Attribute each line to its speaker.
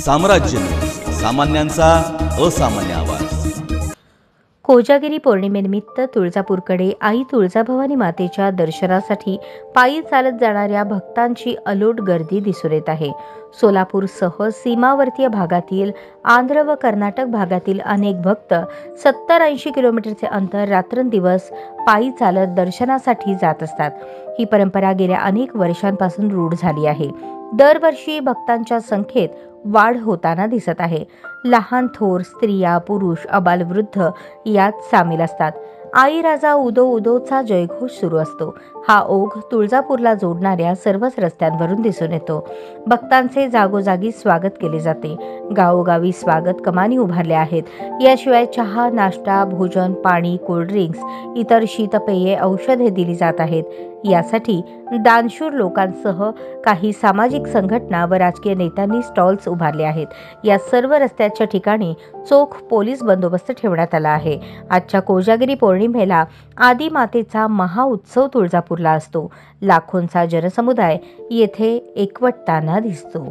Speaker 1: साम्राज्य न्यूज, सामान्यांचा असामान्य आवाज।
Speaker 2: कोजागिरी पौर्णिमेनिमित्त तुळजापूरकडे आई तुळजाभवानी मातेच्या दर्शनासाठी पायी चालत जाणाऱ्या भक्तांची अलोट गर्दी दिसून येत आहे। सोलापूरसह सीमावर्तीय भागातील आंध्र व कर्नाटक भागातील अनेक भक्त 70-80 किलोमीटरचे अंतर रात्रंदिवस पायी चालत दर्शनासाठी जात असतात। ही परंपरा गेल्या अनेक वर्षांपासून रूढ झाली आहे। दरवर्षी भक्तांच्या संख्येत वाढ होताना दिसत आहे। लहान थोर, स्त्रिया, पुरुष, अबालवृद्ध यात सामील असतात। आई राजा उदो उदोचा जयघोष सुरू असतो। हा ओघ तुळजापूरला जोडणाऱ्या सर्वच रस्त्यांवरून दिसून येतो। भक्तांचे जागोजागी स्वागत केले जाते। गावोगावी स्वागत कमानी उभारल्या आहेत। याशिवाय चहा, नाश्ता, भोजन, पाणी, कोल्ड्रिंक्स, इतर शीतपेये, औषधे दिली जात आहेत। यासाठी दानशूर लोकांसह काही सामाजिक संघटना व राजकीय नेत्यांनी स्टॉल्स उभारले आहेत। या सर्व रस्त्याच्या ठिकाणी चोख पोलीस बंदोबस्त ठेवण्यात आला आहे। आजच्या कोजागिरी पौर्णिमेला आदिमातेचा महाउत्सव तुळजापूरला असतो। लाखोंचा जनसमुदाय येथे एकवटताना दिसतो।